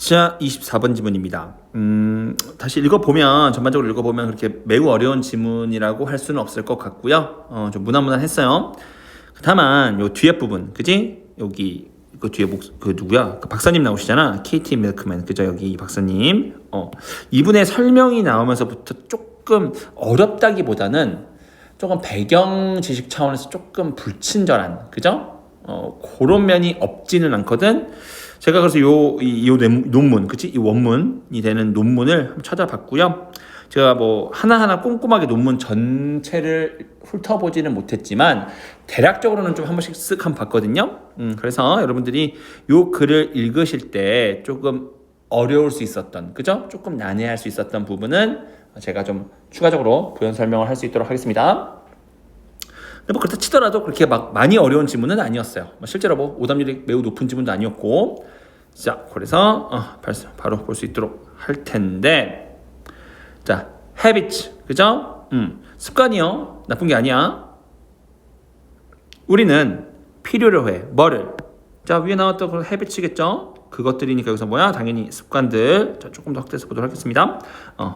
자, 24번 지문입니다. 다시 읽어보면, 전반적으로 읽어보면 그렇게 매우 어려운 지문이라고 할 수는 없을 것 같고요. 좀 무난무난했어요. 다만, 요 뒤에 부분, 그지? 여기, 그 뒤에 그 누구야? 그 박사님 나오시잖아. KT 밀크맨. 그죠? 여기 이 박사님. 이분의 설명이 나오면서부터 조금 어렵다기보다는 조금 배경 지식 차원에서 조금 불친절한, 그죠? 그런 면이 없지는 않거든. 제가 그래서 이 논문, 그치? 이 원문이 되는 논문을 한번 찾아봤고요. 제가 뭐 하나하나 꼼꼼하게 논문 전체를 훑어보지는 못했지만 대략적으로는 좀 한 번씩 쓱 한번 봤거든요. 그래서 여러분들이 요 글을 읽으실 때 조금 어려울 수 있었던, 그죠? 조금 난해할 수 있었던 부분은 제가 좀 추가적으로 부연 설명을 할 수 있도록 하겠습니다. 근데 뭐 그렇다 치더라도 그렇게 막 많이 어려운 지문은 아니었어요. 실제로 뭐 오답률이 매우 높은 지문도 아니었고. 자, 그래서 바로 볼 수 있도록 할 텐데, 자, habit, 그죠? 습관이요. 나쁜 게 아니야. 우리는 필요로 해. 뭐를? 자, 위에 나왔던 그 habits겠죠? 그것들이니까 여기서 뭐야? 당연히 습관들. 자, 조금 더 확대해서 보도록 하겠습니다.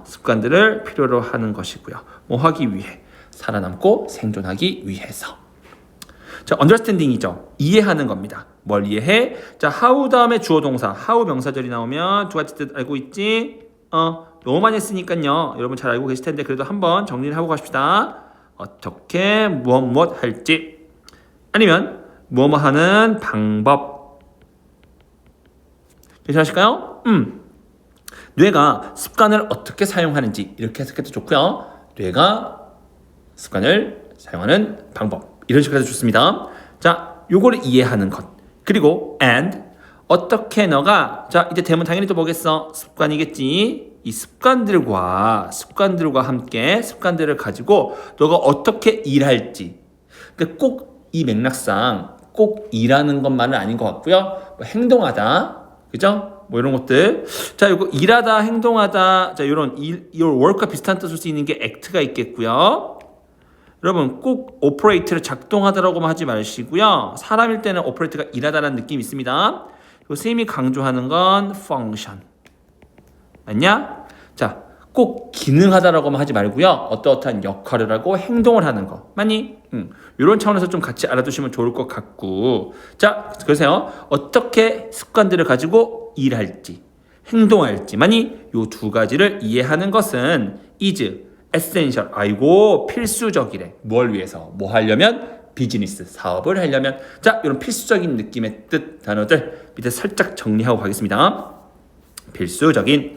습관들을 필요로 하는 것이고요. 뭐 하기 위해? 살아남고 생존하기 위해서. 자, understanding이죠. 이해하는 겁니다. 뭘 이해해? 자, how 다음에 주어 동사, how 명사절이 나오면 두 가지 뜻 알고 있지? 너무 많이 했으니까요. 여러분 잘 알고 계실 텐데 그래도 한번 정리를 하고 가십시다. 어떻게 무엇 할지, 아니면 무엇 하는 방법. 괜찮으실까요? 뇌가 습관을 어떻게 사용하는지 이렇게 해석해도 좋고요. 뇌가 습관을 사용하는 방법, 이런 식으로 해도 좋습니다. 자, 요거를 이해하는 것. 그리고 and 어떻게 너가, 자, 이제 대문 당연히 또 뭐겠어? 습관이겠지. 이 습관들과 함께 습관들을 가지고 너가 어떻게 일할지. 근데 꼭 이 맥락상 꼭 일하는 것만은 아닌 것 같고요. 뭐 행동하다, 그죠? 뭐 이런 것들. 자, 요거 일하다, 행동하다. 자, 요런 work과 비슷한 뜻을 수 있는 게 act가 있겠고요. 여러분 꼭 operate를 작동하다라고만 하지 마시고요. 사람일 때는 operate가 일하다라는 느낌이 있습니다. 그리고 선생님이 강조하는 건 function. 맞냐? 자, 꼭 기능하다라고만 하지 말고요. 어떠한 역할을 하고 행동을 하는 거. 맞니? 이런 차원에서 좀 같이 알아두시면 좋을 것 같고. 자, 그래서요. 어떻게 습관들을 가지고 일할지, 행동할지. 맞니? 요 두 가지를 이해하는 것은 is essential. 아이고, 필수적이래. 뭘 위해서? 뭐 하려면? 비즈니스, 사업을 하려면. 자, 이런 필수적인 느낌의 뜻 단어들 밑에 살짝 정리하고 가겠습니다. 필수적인.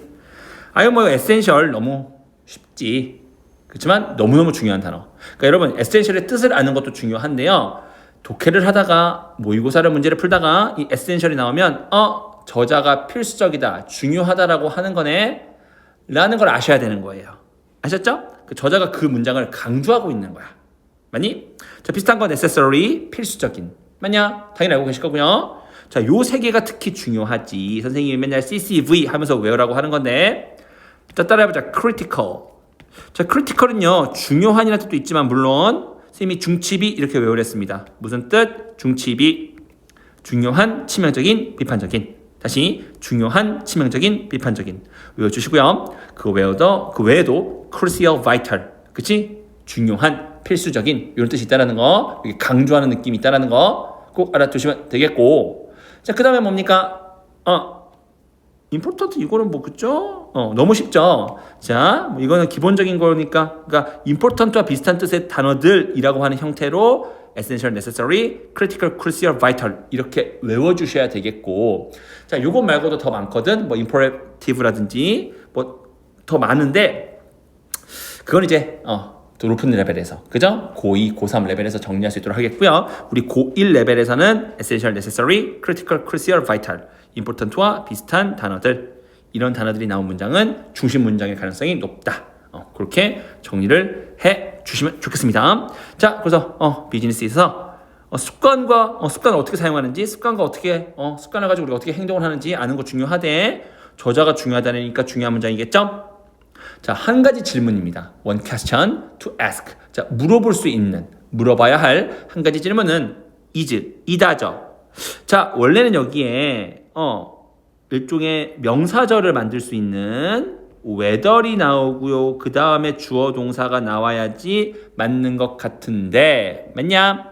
아유, 뭐 essential 너무 쉽지. 그렇지만 너무너무 중요한 단어. 그러니까 여러분, essential의 뜻을 아는 것도 중요한데요. 독해를 하다가 모의고사를 문제를 풀다가 이 essential이 나오면 저자가 필수적이다, 중요하다라고 하는 거네 라는 걸 아셔야 되는 거예요. 아셨죠? 그 저자가 그 문장을 강조하고 있는 거야. 맞니? 자, 비슷한 건 necessary, 필수적인. 맞냐? 당연히 알고 계실 거고요. 자, 요 세 개가 특히 중요하지. 선생님이 맨날 CCV 하면서 외우라고 하는 건데. 자, 따라해보자. critical. 자, critical은요, 중요한이라는 뜻도 있지만, 물론, 선생님이 중치비 이렇게 외우랬습니다. 무슨 뜻? 중치비. 중요한, 치명적인, 비판적인. 다시, 중요한, 치명적인, 비판적인. 외워주시고요. 그 외에도 crucial, vital. 그치? 중요한, 필수적인, 이런 뜻이 있다는 거, 여기 강조하는 느낌이 있다는 거 꼭 알아두시면 되겠고. 자, 그 다음에 뭡니까? important, 이거는 뭐, 그죠? 너무 쉽죠? 자, 뭐 이거는 기본적인 거니까, 그러니까 important와 비슷한 뜻의 단어들이라고 하는 형태로 essential, necessary, critical, crucial, vital 이렇게 외워주셔야 되겠고. 자, 요것 말고도 더 많거든. 뭐 imperative라든지 뭐 더 많은데 그건 이제 또 높은 레벨에서, 그죠? 고2, 고3 레벨에서 정리할 수 있도록 하겠고요. 우리 고1 레벨에서는 essential, necessary, critical, crucial, vital, important와 비슷한 단어들, 이런 단어들이 나온 문장은 중심 문장의 가능성이 높다. 그렇게 정리를 해 주시면 좋겠습니다. 자, 그래서 비즈니스에서 습관을 어떻게 사용하는지, 습관과 어떻게 습관을 가지고 우리가 어떻게 행동을 하는지 아는 거 중요하대. 저자가 중요하다니까 중요한 문장이겠죠? 자, 한 가지 질문입니다. One question to ask. 자, 물어볼 수 있는, 물어봐야 할 한 가지 질문은 is, 이다죠. 자, 원래는 여기에 일종의 명사절을 만들 수 있는 whether이 나오고요. 그 다음에 주어 동사가 나와야지 맞는 것 같은데 맞냐?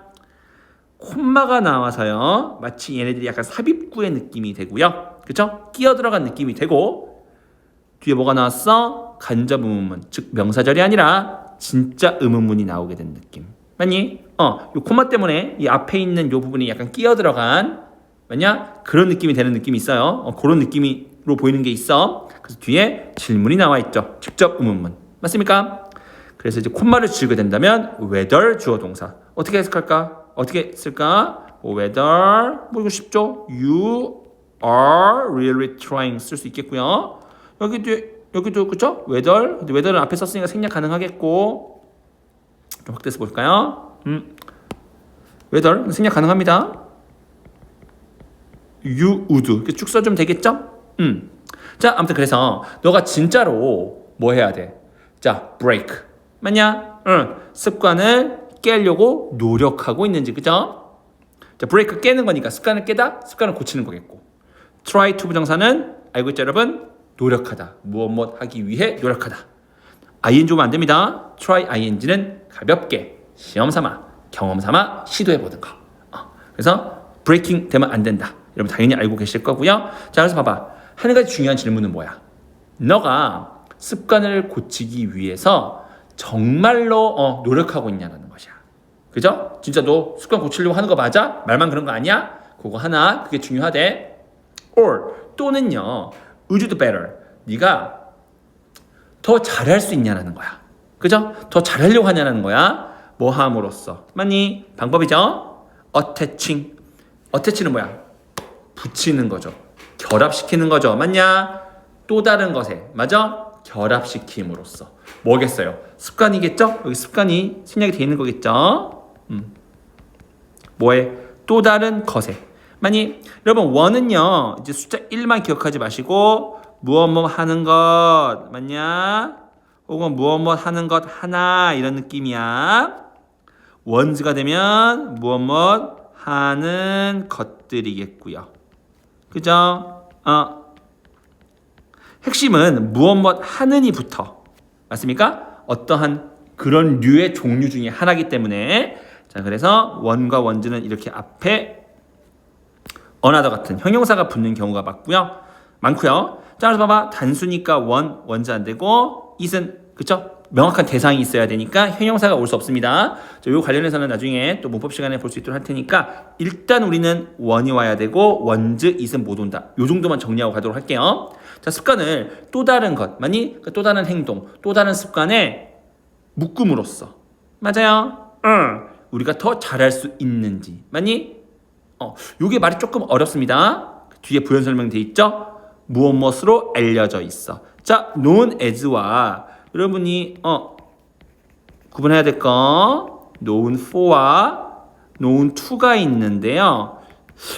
콤마가 나와서요. 마치 얘네들이 약간 삽입구의 느낌이 되고요. 그쵸? 끼어 들어간 느낌이 되고 뒤에 뭐가 나왔어? 간접 의문문, 즉 명사절이 아니라 진짜 의문문이 나오게 된 느낌. 맞니? 요 콤마 때문에 이 앞에 있는 요 부분이 약간 끼어 들어간 맞냐? 그런 느낌이 되는 느낌이 있어요. 그런 느낌으로 보이는 게 있어. 그래서 뒤에 질문이 나와 있죠. 직접 의문문. 맞습니까? 그래서 이제 콤마를 지우게 된다면 whether 주어 동사. 어떻게 해석할까? 어떻게 쓸까? whether 뭐 이거 쉽죠? You are really trying 쓸 수 있겠고요. 여기도 그쵸? whether는 앞에 썼으니까 생략 가능하겠고 좀 확대해서 볼까요? whether 생략 가능합니다. you would 이렇게 쭉 써주면 되겠죠? 자 아무튼 그래서 너가 진짜로 뭐 해야 돼? 자 break 맞냐? 습관을 깨려고 노력하고 있는지 그죠? 자 break 깨는 거니까 습관을 깨다 습관을 고치는 거겠고 try to 부정사는 알고 있죠 여러분? 노력하다 무엇 하기 위해 노력하다 ing 오면 안 됩니다. try ing는 가볍게 시험 삼아 경험 삼아 시도해 보는 거 그래서 breaking 되면 안 된다 여러분 당연히 알고 계실 거고요. 자 그래서 봐봐 한 가지 중요한 질문은 뭐야? 너가 습관을 고치기 위해서 정말로 노력하고 있냐는 것이야. 그죠? 진짜 너 습관 고치려고 하는 거 맞아? 말만 그런 거 아니야? 그거 하나 그게 중요하대. or 또는요 would you do better 네가 더 잘할 수 있냐는 거야. 그죠? 더 잘하려고 하냐는 거야. 뭐 함으로써 맞니? 방법이죠. attaching은 뭐야? 붙이는 거죠. 결합시키는 거죠. 맞냐? 또 다른 것에 맞아? 결합시킴으로써 뭐겠어요? 습관이겠죠? 여기 습관이 생략이 되어 있는 거겠죠? 뭐에? 또 다른 것에 만약 여러분 원은요 이제 숫자 1만 기억하지 마시고 무엇 하는 것 맞냐? 혹은 무엇 하는 것 하나 이런 느낌이야. 원즈가 되면 무엇 하는 것들이겠고요. 그죠? 핵심은 무엇 하느니 붙어 맞습니까? 어떠한 그런 류의 종류 중에 하나이기 때문에 자 그래서 원과 원즈는 이렇게 앞에 another 같은 형용사가 붙는 경우가 많고요. 자 그래서 봐봐 단수니까 원즈 안 되고 it은 그쵸? 명확한 대상이 있어야 되니까 형용사가 올 수 없습니다. 자, 요 관련해서는 나중에 또 문법 시간에 볼 수 있도록 할 테니까 일단 우리는 원이 와야 되고 원즈 it은 못 온다. 요 정도만 정리하고 가도록 할게요. 자 습관을 또 다른 것 맞니? 또 다른 행동 또 다른 습관에 묶음으로써 맞아요? 우리가 더 잘할 수 있는지 맞니? 요게 말이 조금 어렵습니다. 뒤에 부연 설명돼 있죠? 무엇으로 알려져 있어. 자, known as와 여러분이 구분해야 될 거 known for와 known to가 있는데요.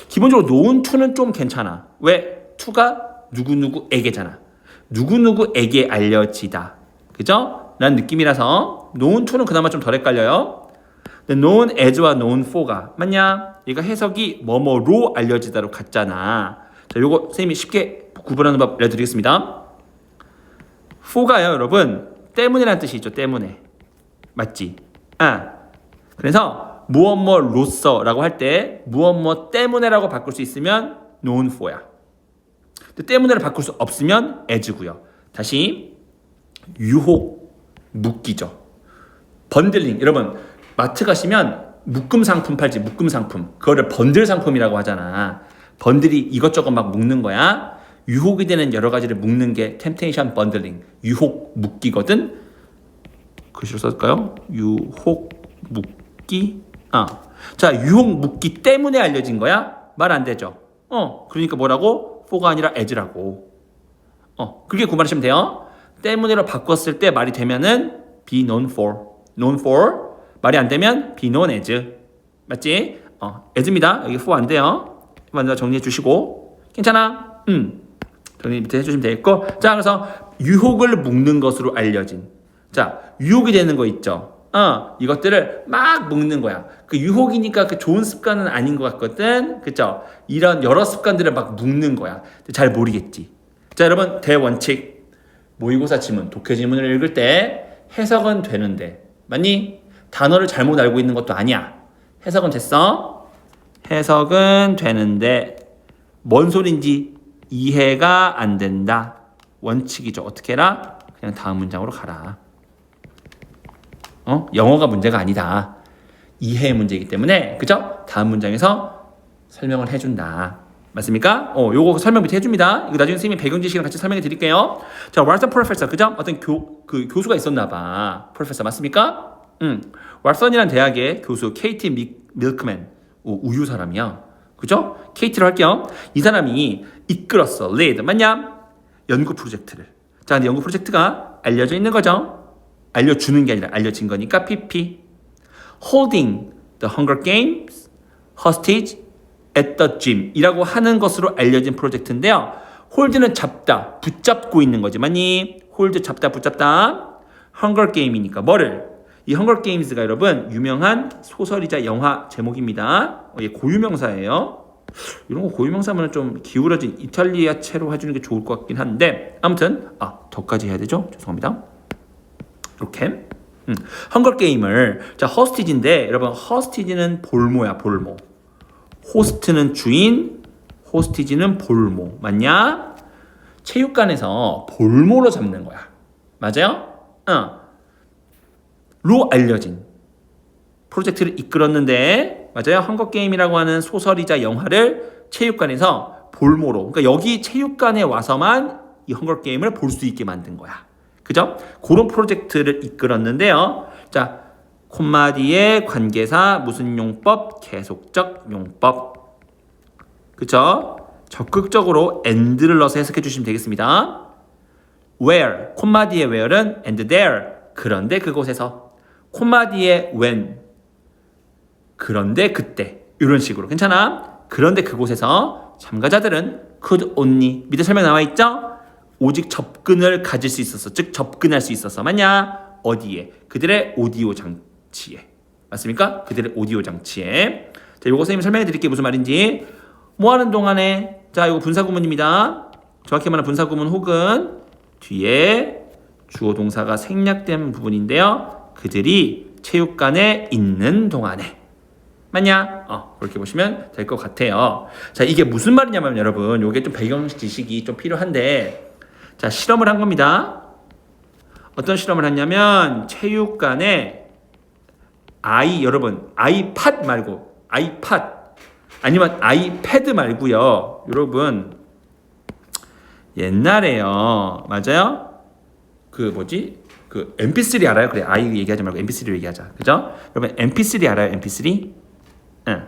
기본적으로 known to는 좀 괜찮아. 왜? to가 누구누구에게잖아. 누구누구에게 알려지다. 그죠? 라는 느낌이라서 known to는 그나마 좀 덜 헷갈려요. 근데 known as와 known for가 맞냐? 얘가 해석이 뭐뭐로 알려지다로 같잖아. 자, 요거 선생님이 쉽게 구분하는 법 알려드리겠습니다. for가요, 여러분. 때문이라는 뜻이 있죠. 때문에. 맞지? 그래서 무엇뭐로서라고 할 때 무엇뭐 때문에라고 바꿀 수 있으면 known for야. 근데 때문에를 바꿀 수 없으면 as고요. 다시 유혹, 묶이죠. 번들링. 여러분 마트 가시면 묶음 상품 팔지. 묶음 상품. 그거를 번들 상품이라고 하잖아. 번들이 이것저것 막 묶는 거야. 유혹이 되는 여러 가지를 묶는 게 템테이션 번들링. 유혹 묶기거든. 글씨로 써줄까요? 유혹 묶기. 자, 유혹 묶기 때문에 알려진 거야? 말 안 되죠. 그러니까 뭐라고? for가 아니라 as라고. 그렇게 구분하시면 돼요. 때문에로 바꿨을 때 말이 되면은 be known for. known for. 말이 안 되면 be known as. 맞지? as입니다. 여기 for 안 돼요. 먼저 정리해 주시고. 괜찮아? 정리 밑에 해주시면 되겠고. 자, 그래서 유혹을 묶는 것으로 알려진. 자, 유혹이 되는 거 있죠. 이것들을 막 묶는 거야. 그 유혹이니까 그 좋은 습관은 아닌 것 같거든. 그죠? 이런 여러 습관들을 막 묶는 거야. 잘 모르겠지. 자, 여러분, 대원칙. 모의고사 지문, 독해 지문을 읽을 때 해석은 되는데, 맞니? 단어를 잘못 알고 있는 것도 아니야. 해석은 됐어? 해석은 되는데, 뭔 소린지 이해가 안 된다. 원칙이죠. 어떻게 해라? 그냥 다음 문장으로 가라. 영어가 문제가 아니다. 이해의 문제이기 때문에, 그죠? 다음 문장에서 설명을 해준다. 맞습니까? 요거 설명 밑에 해줍니다. 이거 나중에 선생님이 배경 지식이랑 같이 설명해 드릴게요. 자, 왓슨 프로페서, 그죠? 어떤 교수가 있었나봐. 프로페서 맞습니까? 왓슨이란 대학의 교수 케이티 밀크맨, 우유 사람이야. 그죠? 케이티로 할게요. 이 사람이 이끌었어. lead. 맞냐? 연구 프로젝트를. 자, 근데 연구 프로젝트가 알려져 있는 거죠. 알려주는 게 아니라 알려진 거니까 PP. Holding the Hunger Games hostage at the gym 이라고 하는 것으로 알려진 프로젝트인데요. 홀드는 잡다, 붙잡고 있는 거지. 맞니? 홀드 잡다, 붙잡다. Hunger Game이니까 뭐를? 이 Hunger Games가 여러분 유명한 소설이자 영화 제목입니다. 얘 고유명사예요. 이런 거 고유명사면 좀 기울어진 이탈리아체로 해주는 게 좋을 것 같긴 한데 아무튼 더까지 해야 되죠? 죄송합니다. 이렇게 헝거 게임을 자 허스티지인데 여러분 허스티지는 볼모야 볼모. 호스트는 주인, 호스티지는 볼모. 맞냐? 체육관에서 볼모로 잡는 거야. 맞아요? 로 알려진 프로젝트를 이끌었는데 맞아요? 헝거 게임이라고 하는 소설이자 영화를 체육관에서 볼모로 그러니까 여기 체육관에 와서만 이 헝거 게임을 볼 수 있게 만든 거야. 그죠? 그런 프로젝트를 이끌었는데요. 자, 콤마디의 관계사 무슨 용법? 계속적 용법. 그죠? 적극적으로 and를 넣어서 해석해 주시면 되겠습니다. where, 콤마디의 where는 and there. 그런데 그곳에서. 콤마디의 when, 그런데 그때. 이런 식으로. 괜찮아? 그런데 그곳에서 참가자들은 could only 밑에 설명 나와 있죠? 오직 접근을 가질 수 있었어. 즉 접근할 수 있었어. 맞냐? 어디에? 그들의 오디오 장치에. 맞습니까? 그들의 오디오 장치에. 자, 요거 선생님이 설명해 드릴게요. 무슨 말인지. 뭐 하는 동안에 자, 요거 분사구문입니다. 정확히 말하면 분사구문 혹은 뒤에 주어 동사가 생략된 부분인데요. 그들이 체육관에 있는 동안에. 맞냐? 그렇게 보시면 될 것 같아요. 자, 이게 무슨 말이냐면 여러분, 요게 좀 배경 지식이 좀 필요한데 자, 실험을 한 겁니다. 어떤 실험을 했냐면 체육관에 여러분 아이팟 말고 아이팟 아니면 아이패드 말고요. 여러분 옛날에요. 맞아요? 그 MP3 알아요? 그래, 아이 얘기하지 말고 MP3로 얘기하자. 그죠? 여러분 MP3 알아요? MP3? 응.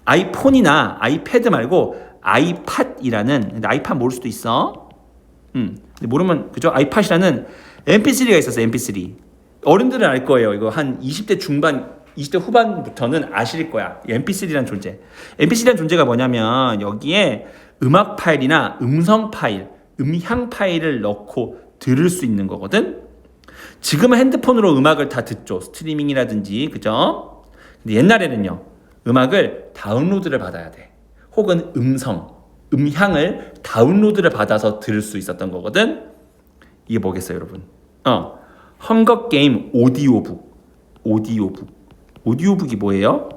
아이폰이나 아이패드 말고 아이팟이라는 근데 아이팟 모를 수도 있어. 근데 모르면 그죠? 아이팟이라는 MP3가 있었어요. MP3. 어른들은 알 거예요. 이거 한 20대 중반, 20대 후반부터는 아실 거야. MP3라는 존재. MP3라는 존재가 뭐냐면 여기에 음악 파일이나 음성 파일, 음향 파일을 넣고 들을 수 있는 거거든. 지금은 핸드폰으로 음악을 다 듣죠. 스트리밍이라든지 그죠? 근데 옛날에는요. 음악을 다운로드를 받아야 돼. 혹은 음향을 다운로드를 받아서 들을 수 있었던 거거든. 이게 뭐겠어요, 여러분? 헝거 게임 오디오북. 오디오북이 뭐예요?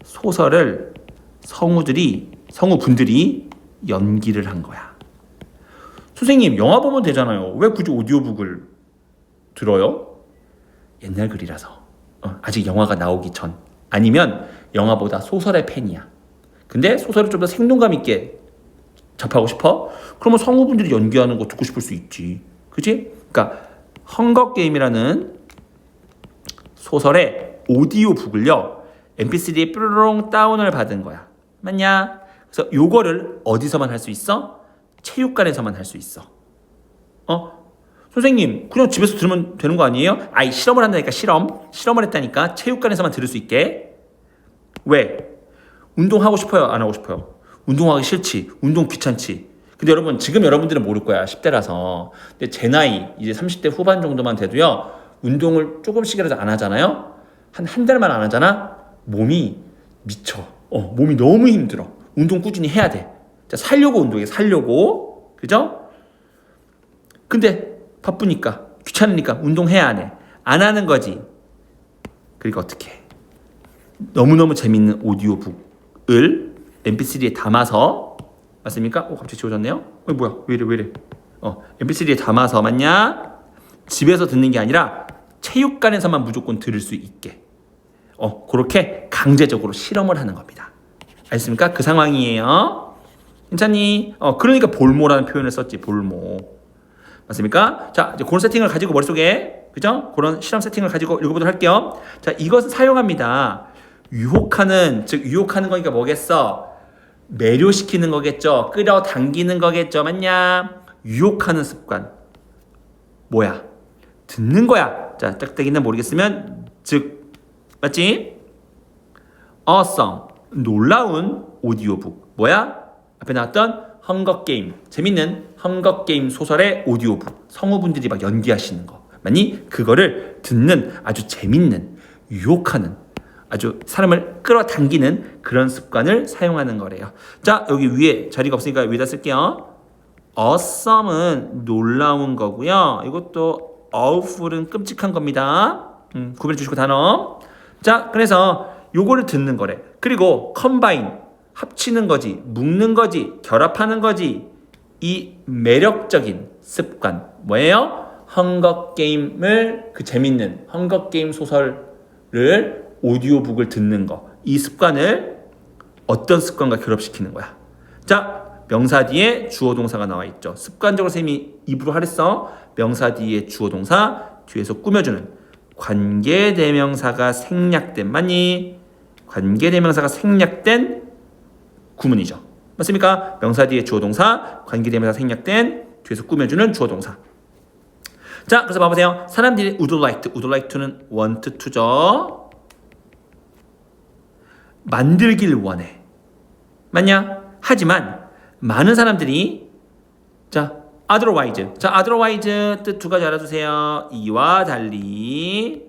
소설을 성우분들이 연기를 한 거야. 선생님, 영화 보면 되잖아요. 왜 굳이 오디오북을 들어요? 옛날 글이라서. 아직 영화가 나오기 전. 아니면 영화보다 소설의 팬이야. 근데 소설을 좀 더 생동감 있게 접하고 싶어? 그러면 성우분들이 연기하는 거 듣고 싶을 수 있지. 그치? 그러니까 헝거 게임이라는 소설의 오디오북을요. MP3에 뾰로롱 다운을 받은 거야. 맞냐? 그래서 요거를 어디서만 할 수 있어? 체육관에서만 할 수 있어. 선생님, 그냥 집에서 들으면 되는 거 아니에요? 실험을 한다니까, 실험을 했다니까, 체육관에서만 들을 수 있게. 왜? 운동하고 싶어요? 안 하고 싶어요? 운동하기 싫지? 운동 귀찮지? 근데 여러분, 지금 여러분들은 모를 거야. 10대라서. 근데 제 나이, 이제 30대 후반 정도만 돼도요, 운동을 조금씩이라도 안 하잖아요. 한 달만 안 하잖아. 몸이 미쳐. 몸이 너무 힘들어. 운동 꾸준히 해야 돼. 자, 살려고 운동해. 살려고. 그죠? 근데 바쁘니까 귀찮으니까 운동해야 안 해. 안 하는 거지. 그러니까 어떻게 해? 너무너무 재밌는 오디오북을 mp3에 담아서 맞습니까? 갑자기 지워졌네요. 뭐야? 왜 이래? mp3에 담아서 맞냐? 집에서 듣는 게 아니라 체육관에서만 무조건 들을 수 있게 그렇게 강제적으로 실험을 하는 겁니다. 알겠습니까? 그 상황이에요. 괜찮니? 그러니까 볼모라는 표현을 썼지. 볼모. 맞습니까? 자, 이제 그런 세팅을 가지고 머릿속에 그죠? 그런 실험 세팅을 가지고 읽어보도록 할게요. 자, 이것은 사용합니다. 유혹하는 거니까 뭐겠어? 매료시키는 거겠죠. 끌어당기는 거겠죠. 맞냐? 유혹하는 습관. 뭐야? 듣는 거야. 자, 짝대기는 모르겠으면 즉 맞지? awesome. 놀라운 오디오북. 뭐야? 앞에 나왔던 헝거게임. 재밌는 헝거게임 소설의 오디오북. 성우분들이 막 연기하시는 거. 맞니? 그거를 듣는 아주 재밌는, 유혹하는, 아주 사람을 끌어당기는 그런 습관을 사용하는 거래요. 자, 여기 위에 자리가 없으니까 위에다 쓸게요. awesome은 놀라운 거고요. 이것도 awful은 끔찍한 겁니다. 구별해 주시고 단어. 자, 그래서 요거를 듣는 거래. 그리고 combine, 합치는 거지, 묶는 거지, 결합하는 거지. 이 매력적인 습관. 뭐예요? 헝거게임을 그 재밌는 헝거게임 소설을 오디오북을 듣는 거. 이 습관을 어떤 습관과 결합시키는 거야. 자, 명사 뒤에 주어 동사가 나와 있죠. 습관적으로 쌤이 입으로 하랬어. 명사 뒤에 주어 동사 뒤에서 꾸며주는 관계대명사가 생략된 맞니? 관계대명사가 생략된 구문이죠. 맞습니까? 명사 뒤에 주어 동사 관계대명사 생략된 뒤에서 꾸며주는 주어 동사. 자, 그래서 봐보세요. 사람들이 would like to는 want to죠. 만들길 원해. 맞냐? 하지만 많은 사람들이 otherwise 뜻 두 가지 알아두세요. 이와 달리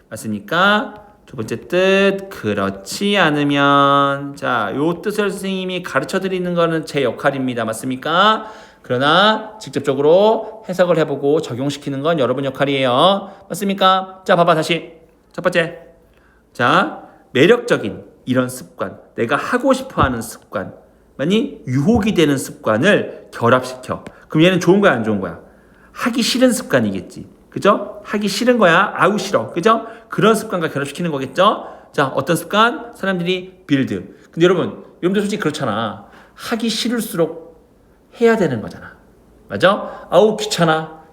맞습니까? 두 번째 뜻 그렇지 않으면 요 뜻을 선생님이 가르쳐 드리는 거는 제 역할입니다. 맞습니까? 그러나 직접적으로 해석을 해보고 적용시키는 건 여러분 역할이에요. 맞습니까? 자, 봐봐 다시. 첫 번째. 자, 매력적인 이런 습관. 내가 하고 싶어하는 습관. 많이 유혹이 되는 습관을 결합시켜. 그럼 얘는 좋은 거야 안 좋은 거야? 하기 싫은 습관이겠지. 그죠? 하기 싫은 거야. 아우 싫어. 그죠? 그런 습관과 결합시키는 거겠죠? 자, 어떤 습관? 사람들이 빌드. 근데 여러분들 솔직히 그렇잖아. 하기 싫을수록 해야 되는 거잖아. 맞아? 아우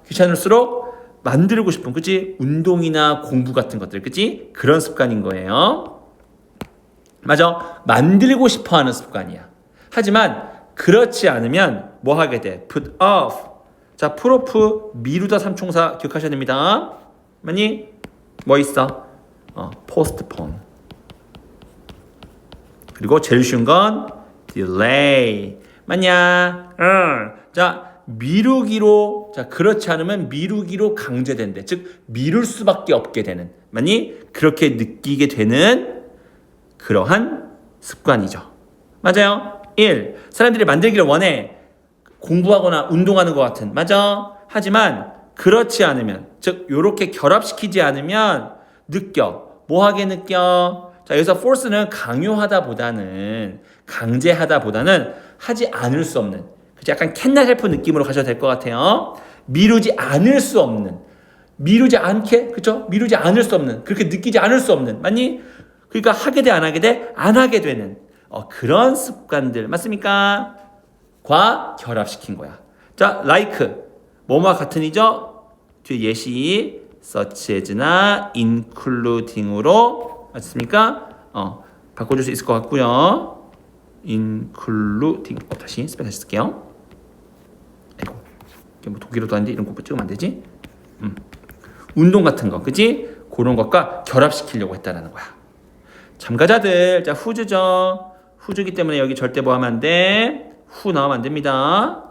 귀찮을수록 만들고 싶은, 그치? 운동이나 공부 같은 것들, 그치? 그런 습관인 거예요. 맞아? 만들고 싶어 하는 습관이야. 하지만 그렇지 않으면 뭐 하게 돼? put off. 자, put off 미루다 삼총사 기억하셔야 됩니다. 맞니? 뭐 있어? postpone. 그리고 제일 쉬운 건 delay. 맞냐? 자, 미루기로, 그렇지 않으면 미루기로 강제된대. 즉, 미룰 수밖에 없게 되는. 맞니? 그렇게 느끼게 되는 그러한 습관이죠. 맞아요? 1. 사람들이 만들기를 원해. 공부하거나 운동하는 것 같은. 맞아? 하지만, 그렇지 않으면, 즉, 요렇게 결합시키지 않으면, 뭐하게 느껴? 자, 여기서 force는 강제하다보다는 하지 않을 수 없는, 약간 cannot help 느낌으로 가셔도 될 것 같아요. 미루지 않을 수 없는, 미루지 않게, 그쵸? 미루지 않을 수 없는, 그렇게 느끼지 않을 수 없는, 맞니? 그러니까 하게 돼, 안 하게 돼? 안 하게 되는 그런 습관들, 맞습니까? 과 결합시킨 거야. 자, like, 뭐뭐와 같은이죠? 뒤에 예시, such as나 including으로, 맞습니까? 바꿔줄 수 있을 것 같고요. including. 다시 스펠 다시 쓸게요. 아이고, 이게 뭐 독일어도 아닌데 이런 거 찍으면 안 되지? 운동 같은 거, 그지? 그런 것과 결합시키려고 했다라는 거야. 참가자들, 자, who죠. who기 때문에 여기 절대 뭐 하면 안 돼? who 나오면 안 됩니다.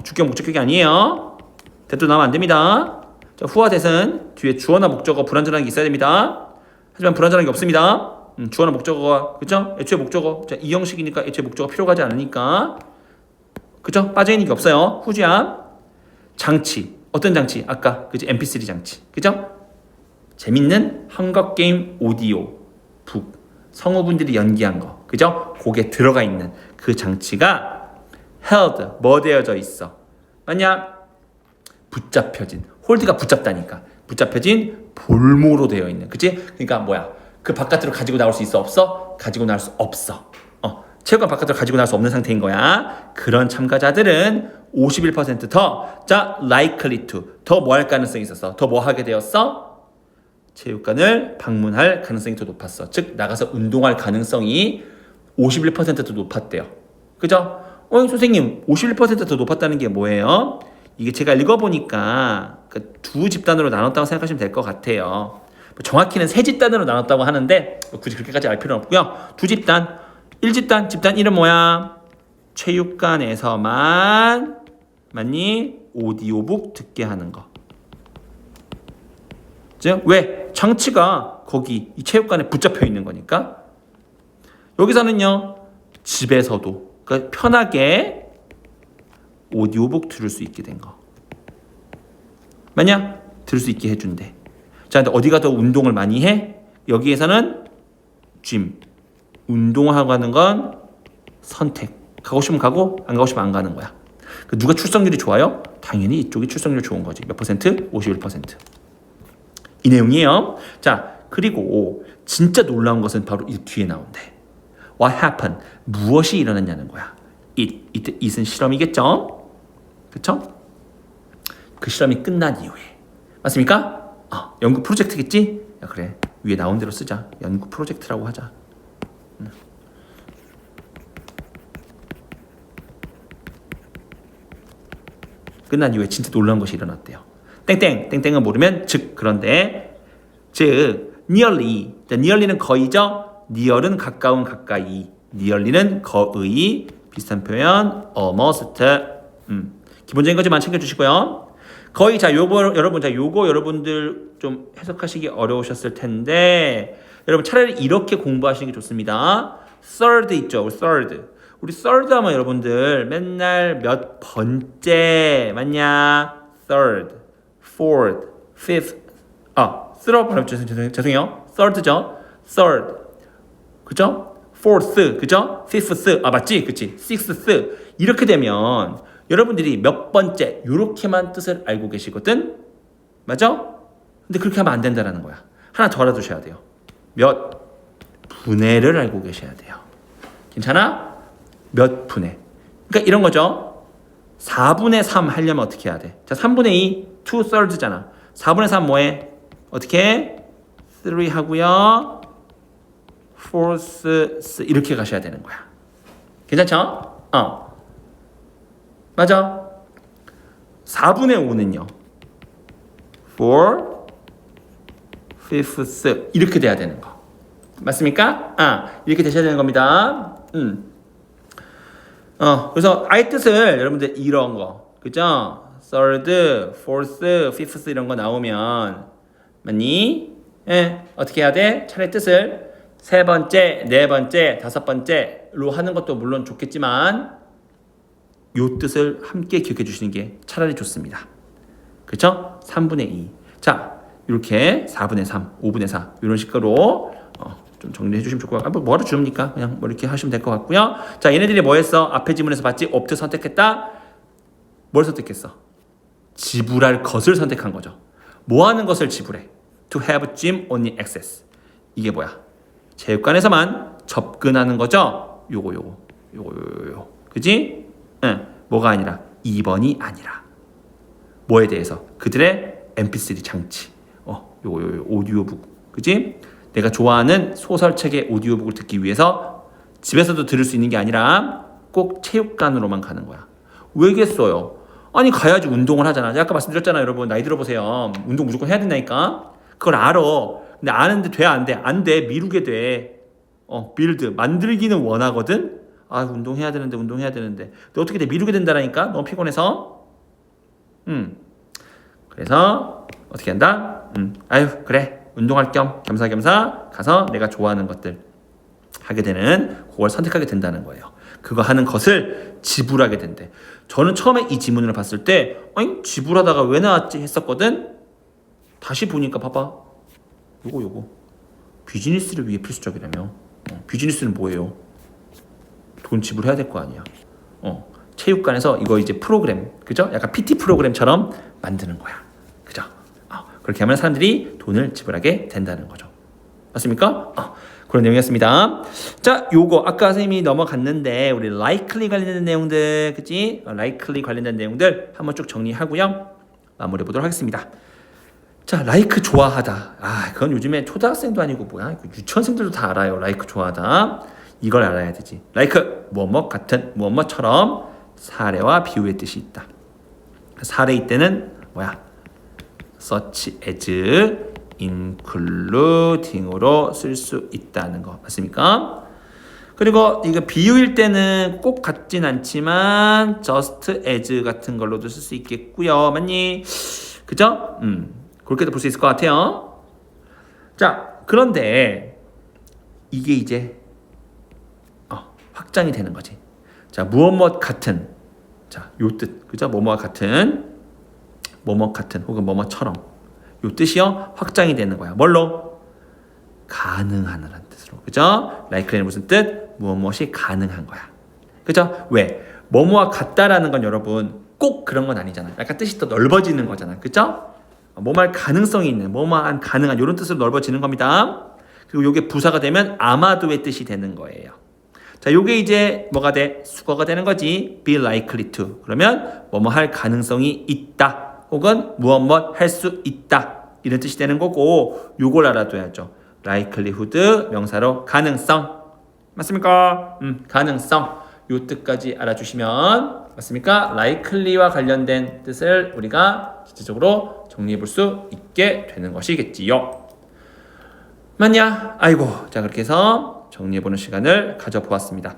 주격 목적격이 아니에요. 대도 나오면 안 됩니다. 자, who와 that은 뒤에 주어나 목적어 불완전한 게 있어야 됩니다. 하지만 불완전한 게 없습니다. 주어나 목적어가 그죠? 애초에 목적어 자, 이 형식이니까 애초에 목적어 필요가 하지 않으니까 그죠? 빠져있는 게 없어요. 후지야. 장치 어떤 장치? 아까 그지 MP3 장치 그죠? 재밌는 헝거게임 오디오 북 성우분들이 연기한 거 그죠? 곡에 들어가 있는 그 장치가 held 뭐 되어져 있어? 맞냐? 붙잡혀진 홀드가 붙잡다니까 붙잡혀진 볼모로 되어 있는 그치? 그러니까 뭐야 그 바깥으로 가지고 나올 수 있어 없어? 가지고 나올 수 없어 체육관 바깥으로 가지고 나올 수 없는 상태인 거야 그런 참가자들은 51% 자 likely to 더 뭐 할 가능성이 있었어 더 뭐 하게 되었어? 체육관을 방문할 가능성이 더 높았어 즉 나가서 운동할 가능성이 51%더 높았대요 그죠? 선생님 51%더 높았다는 게 뭐예요? 이게 제가 읽어보니까 그 두 집단으로 나눴다고 생각하시면 될 것 같아요. 정확히는 세 집단으로 나눴다고 하는데 굳이 그렇게까지 알 필요는 없고요. 두 집단, 1집단, 집단 이름 뭐야? 체육관에서만 맞니? 오디오북 듣게 하는 거. 즉 왜? 장치가 거기 이 체육관에 붙잡혀 있는 거니까. 여기서는요. 집에서도 그러니까 편하게 오디오북 들을 수 있게 된 거. 맞냐? 들을 수 있게 해준대. 자, 근데 어디가 더 운동을 많이 해? 여기에서는 짐. 운동하고 가는 건 선택. 가고 싶으면 가고, 안 가고 싶으면 안 가는 거야. 누가 출석률이 좋아요? 당연히 이쪽이 출석률 좋은 거지. 몇 퍼센트? 51%. 이 내용이에요. 자, 그리고 진짜 놀라운 것은 바로 이 뒤에 나온대. What happened? 무엇이 일어났냐는 거야. it은 실험이겠죠? 그쵸? 그 실험이 끝난 이후에 맞습니까? 연구 프로젝트겠지? 야, 그래 위에 나온 대로 쓰자 연구 프로젝트라고 하자 끝난 이후에 진짜 놀라운 것이 일어났대요 땡땡 땡땡은 모르면 즉 그런데 즉 nearly 자, nearly는 거의죠 near은 가까운 가까이 nearly는 거의 비슷한 표현 almost 기본적인 것만 챙겨주시고요 거의 자 요거 여러분 자 요거 여러분들 좀 해석하시기 어려우셨을 텐데 여러분 차라리 이렇게 공부하시는 게 좋습니다. third 있죠. 우리 third 하면 여러분들 맨날 몇 번째 맞냐? third, fourth, fifth third 죄송해요. third죠. third 그죠? fourth 그죠? fifth 맞지? 그치? sixth 이렇게 되면 여러분들이 몇 번째 이렇게만 뜻을 알고 계시거든? 맞아? 근데 그렇게 하면 안 된다는 거야. 하나 더 알아두셔야 돼요. 몇 분의를 알고 계셔야 돼요. 괜찮아? 몇 분의. 그러니까 이런 거죠. 4분의 3 하려면 어떻게 해야 돼? 자, 3분의 2, 2thirds잖아. 4분의 3 뭐해? 어떻게 해? 3 하고요. fourths 이렇게 가셔야 되는 거야. 괜찮죠? 맞아. 4분의 5는요. 4 fifths 이렇게 돼야 되는 거. 맞습니까? 이렇게 되셔야 되는 겁니다. 그래서 아예 뜻을 여러분들 이런 거. 그죠? third, fourth, fifth 이런 거 나오면 맞니? 어떻게 해야 돼? 차라리 뜻을 세 번째, 네 번째, 다섯 번째로 하는 것도 물론 좋겠지만 요 뜻을 함께 기억해 주시는 게 차라리 좋습니다. 그렇죠? 3분의 2. 자, 이렇게 4분의 3, 5분의 4 이런 식으로 좀 정리해 주시면 좋을 것 같고 뭐하러 주옵니까? 그냥 뭐 이렇게 하시면 될 것 같고요. 자, 얘네들이 뭐 했어? 앞에 지문에서 봤지? opt 선택했다. 뭘 선택했어? 지불할 것을 선택한 거죠. 뭐 하는 것을 지불해? To have gym only access. 이게 뭐야? 체육관에서만 접근하는 거죠. 요거. 그지? 뭐가 아니라 2번이 아니라 뭐에 대해서 그들의 MP3 장치 요거 오디오북 그지? 내가 좋아하는 소설책의 오디오북을 듣기 위해서 집에서도 들을 수 있는 게 아니라 꼭 체육관으로만 가는 거야. 왜겠어요? 아니 가야지 운동을 하잖아. 제가 아까 말씀드렸잖아요. 여러분 나이 들어보세요. 운동 무조건 해야 된다니까. 그걸 알아. 근데 아는데 돼 안 돼? 안 돼. 미루게 돼. 빌드 만들기는 원하거든. 운동해야 되는데 근데 어떻게 돼? 미루게 된다라니까. 너무 피곤해서. 그래서 어떻게 한다? 아유 그래 운동할 겸 겸사겸사 가서 내가 좋아하는 것들 하게 되는 그걸 선택하게 된다는 거예요. 그거 하는 것을 지불하게 된대. 저는 처음에 이 지문을 봤을 때 아니 지불하다가 왜 나왔지 했었거든. 다시 보니까 봐봐. 요거 비즈니스를 위해 필수적이라며. 비즈니스는 뭐예요? 돈 지불해야 될 거 아니야. 체육관에서 이거 이제 프로그램, 그죠? 약간 PT 프로그램처럼 만드는 거야. 그죠? 그렇게 하면 사람들이 돈을 지불하게 된다는 거죠. 맞습니까? 그런 내용이었습니다. 자, 요거 아까 선생님이 넘어갔는데 우리 likely 관련된 내용들, 그치? likely 관련된 내용들 한번 쭉 정리하고요. 마무리해 보도록 하겠습니다. 자, like 좋아하다. 그건 요즘에 초등학생도 아니고 뭐야? 유치원생들도 다 알아요. like 좋아하다. 이걸 알아야 되지. like 뭐뭐 같은 뭐뭐처럼 사례와 비유의 뜻이 있다. 사례일 때는 뭐야? such as, including으로 쓸 수 있다는 거 맞습니까? 그리고 이거 비유일 때는 꼭 같진 않지만 just as 같은 걸로도 쓸 수 있겠고요. 맞니? 그죠? 그렇게도 볼 수 있을 것 같아요. 자, 그런데 이게 이제 확장이 되는 거지. 자, 무엇 같은. 자, 요 뜻. 그죠? 뭐뭐 같은 혹은 뭐뭐처럼. 요 뜻이요. 확장이 되는 거야. 뭘로? 가능하다는 뜻으로. 그죠? like는 무슨 뜻? 무엇이 가능한 거야. 그죠? 왜? 뭐뭐와 같다라는 건 여러분 꼭 그런 건 아니잖아. 약간 뜻이 더 넓어지는 거잖아. 그죠? 뭐뭐할 가능성이 있는, 뭐뭐한 가능한 이런 뜻으로 넓어지는 겁니다. 그리고 요게 부사가 되면 아마도의 뜻이 되는 거예요. 자, 요게 이제 뭐가 돼? 수거가 되는 거지. be likely to. 그러면 뭐뭐 할 가능성이 있다. 혹은 무엇 할 수 있다. 이런 뜻이 되는 거고 요걸 알아둬야죠. likelihood 명사로 가능성. 맞습니까? 가능성. 요 뜻까지 알아주시면 맞습니까? likely와 관련된 뜻을 우리가 실질적으로 정리해 볼 수 있게 되는 것이겠지요. 맞냐? 아이고. 자, 그렇게 해서 정리해보는 시간을 가져보았습니다.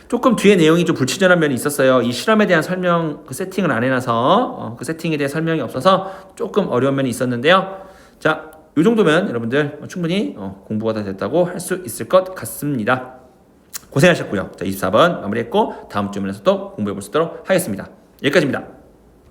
조금 뒤에 내용이 좀 불친절한 면이 있었어요. 이 실험에 대한 설명, 그 세팅을 안 해놔서 그 세팅에 대해 설명이 없어서 조금 어려운 면이 있었는데요. 자, 요 정도면 여러분들 충분히 공부가 다 됐다고 할 수 있을 것 같습니다. 고생하셨고요. 자, 24번 마무리했고 다음 주문에서 또 공부해 볼 수 있도록 하겠습니다. 여기까지입니다.